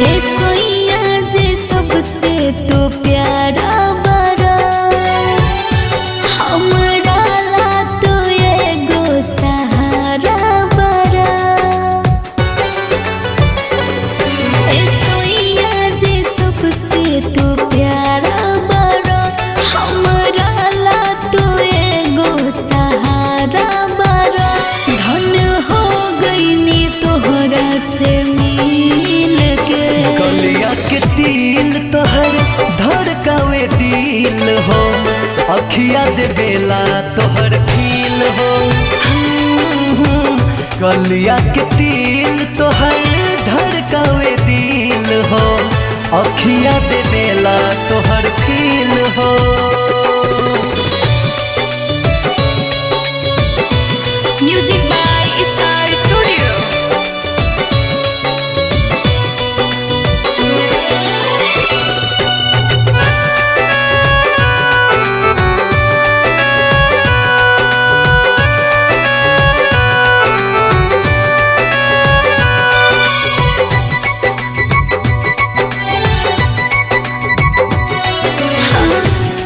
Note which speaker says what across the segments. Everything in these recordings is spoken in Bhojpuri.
Speaker 1: ए सोइया जे सबसे तो प्यारा बड़ा, हमरा ला तो एगो सहारा बड़ा। ए सोइया जे सबसे तो प्यारा बड़ा, हमरा ला तो एगो सहारा बड़ा। धन हो गईनी तोहरा से मिल के,
Speaker 2: गलिया के तिल तोहर धड़कावे दिल हो, अखिया दे बेला तोहर फील हो। गलिया के तिल तोहर धड़कावे दिल हो, अखिया दे बेला तोहर फील हो।
Speaker 1: Music by star studio.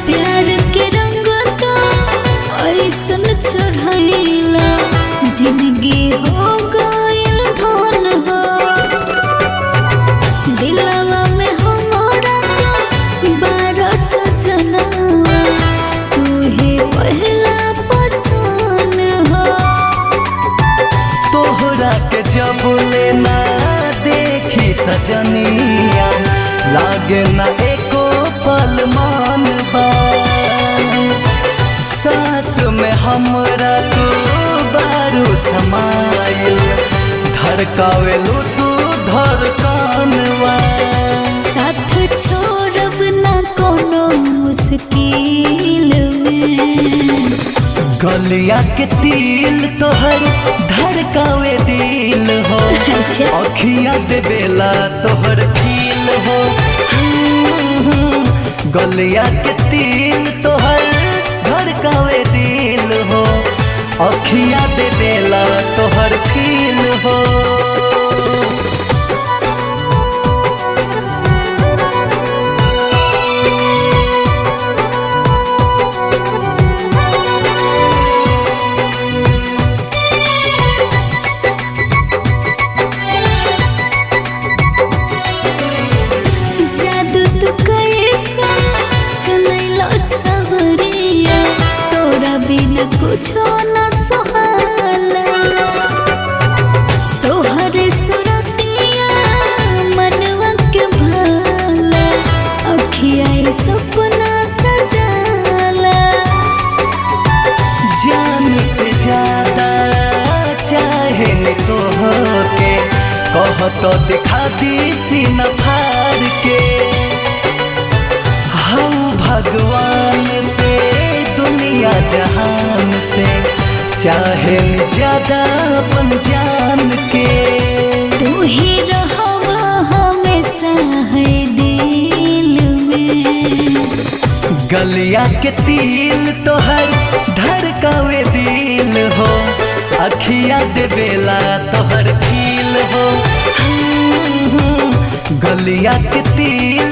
Speaker 1: प्यार के रंग तो ऐसन चढ़ैला, जिंदगी हो गइल धन हो। दिलवा में हमरा तो बरस जनवा, तू ही पहला पसंद हो।
Speaker 2: तोहरा के जब लेना देखी सजनिया, लागे ना एको पल मान बा। सास में हमरा तू बारू समाइल, धड़कावेलू तू धड़कनवा।
Speaker 1: साथ छोड़ब ना कोनो मुश्किल में,
Speaker 2: गलिया के तिल तोहर धड़कावे दिल हो, अखिया दे बेला तोहर फील हो। गलिया के तिल तोहर धड़कावे दिल हो, अखिया दे बेला तोहर फील हो।
Speaker 1: जादू तू कैसा चलैलो सवरिया, तोरा बिना कुछो न सुहाला। तोहरे सुरतिया मनवा के भाला, अखिया सपना सजाला।
Speaker 2: जान से ज्यादा चाहे न तोहके, कह तो दिखा दी सीना फाड़ के। हम भगवान से दुनिया जहान से, चाहे न ज्यादा अपन जान के।
Speaker 1: तू ही रहवा हमेशा है दिल में,
Speaker 2: गलिया के तिल तोहर धड़कावे दिल हो, अखिया दे बेला तोहर फील हो। गलिया के तिल